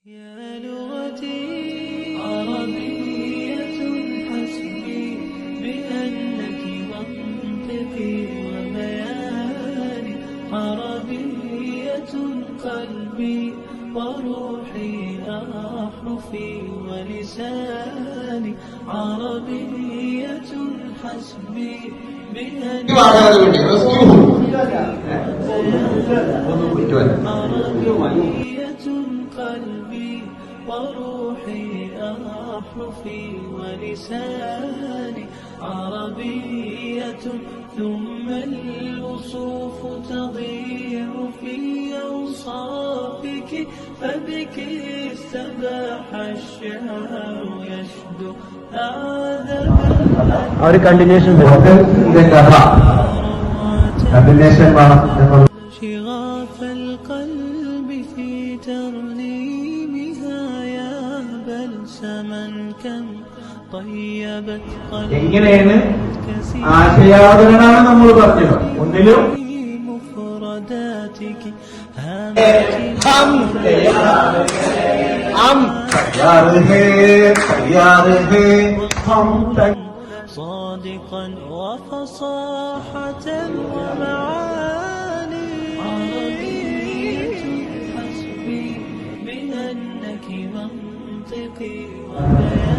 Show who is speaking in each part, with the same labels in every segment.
Speaker 1: يا لغتي عربية حسبي بأنك منطقي وبياني عربية قلبي وروحي أحرفي ولساني عربية حسبي بأنك عربية قلبي وروحي أحرفي ولساني عربية ثم الوصوف تضيع في أوصافك فبك استباح الشعر يشدو شغاف القلب في ترنيمها يا بلسما كم طيبت قلبي مفرداتك صادقا وفصاحة ومعاني عربية حسبي بأنك منطقي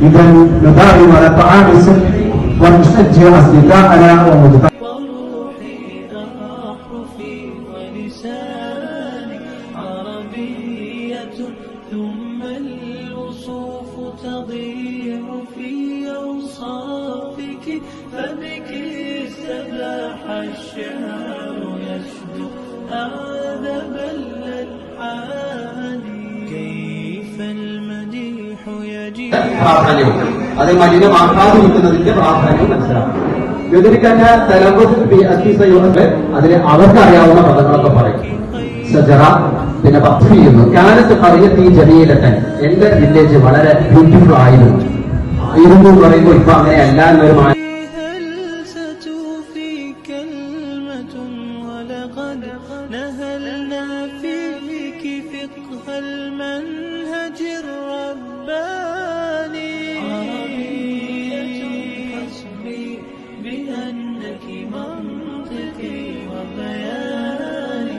Speaker 2: إذا نداوم على طعام السلم ونشجع أصدقاءنا
Speaker 1: وروحي أحرفي ولساني عربية ثم الوصوف تضيع في أوصافك فبك استباح الشعر يشدو أعذب الألحان كيف المديح يجيء
Speaker 3: അത് മദീന മറക്കാതെ നിൽക്കുന്നതിന്റെ പ്രാധാന്യം മനസ്സിലാക്കണം. യുദ്ധരിക്കഞ്ഞ അതിന് അവർക്ക് അറിയാവുന്ന പദങ്ങളൊക്കെ പറയും. സജറ, പിന്നെ പത്നി ചെയ്യുന്നു. കാലത്ത് പറയത്തി ജമീലട്ടൻ, എന്റെ വില്ലേജ് വളരെ ബ്യൂട്ടിഫുൾ ആയിരുന്നു എന്ന് പറയുമ്പോൾ ഇപ്പൊ അങ്ങനെയല്ല എന്നൊരു
Speaker 1: نهلنا فيك فقه المنهج الرباني عربية حسبي بأنك منطقي وبياني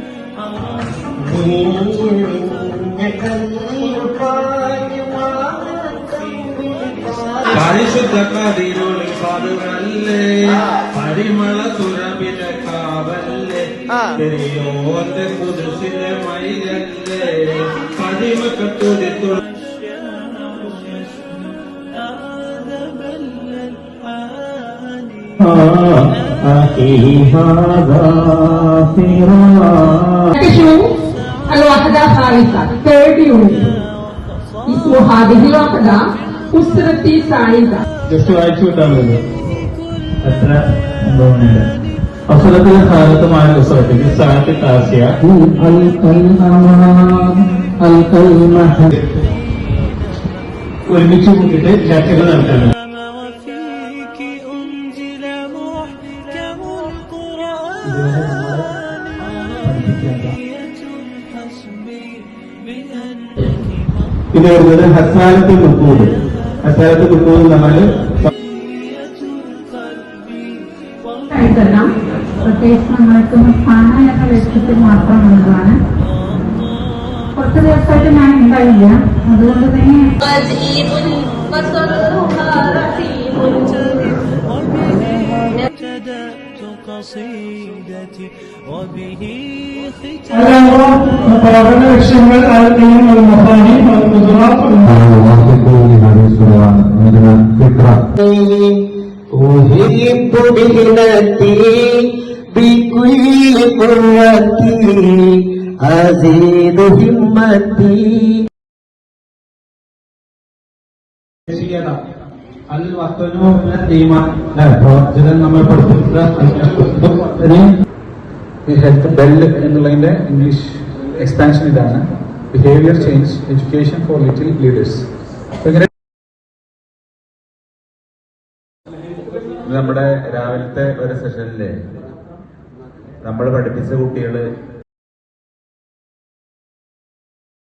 Speaker 4: പരിശുദ്ധ കതിരൊളി പാടുവല്ലേ പരിമള സുരഭിലെ കാവല്ലേ പെരിയോന്റെ കുരിശിലെ മയിലല്ലേ പതിമക്കത്തുടി
Speaker 5: الوحدة خالصة third unit اسمه هذه الوحدة أسرتي سعيدة.
Speaker 2: ജസ്റ്റ് വായിച്ചു വിട്ടാണല്ലോ എത്ര സംഭവങ്ങളുണ്ട്. അവസരത്തിലെ കാലത്തുമായ പുസ്തകത്തിൽ സാഹിത്യ കാസ്യ ഒരുമിച്ച് കൂട്ടിയിട്ട് ചർച്ചകൾ നടത്തുന്നത്. ഇത് വരുന്നത് ഹസാനത്ത് നുക്കൂട്. ഹസാനത്ത് നുക്കൂട് നമ്മള്
Speaker 5: പ്രത്യേകിച്ച് നമ്മൾക്ക് സ്ഥാന എന്ന വ്യക്തിത്വം മാത്രമുള്ളതാണ്. കുറച്ച് ദിവസമായിട്ട് ഞാൻ ഉണ്ടായില്ല, അതുകൊണ്ട് തന്നെ
Speaker 2: പ്രവർത്തന ലക്ഷ്യങ്ങൾ أحب بهنتي بكل قوتي أزيد همتي പ്രവർത്തനം നമ്മൾ പഠിപ്പിക്കുന്ന ഹെൽത്ത് ബെല്ല് എന്നുള്ളതിന്റെ ഇംഗ്ലീഷ് എക്സ്പാൻഷൻ ഇതാണ്. Behaviour change education for little leaders.
Speaker 6: നമ്മുടെ രാവിലത്തെ ഒരു സെഷനില് നമ്മൾ പഠിപ്പിച്ച കുട്ടികള്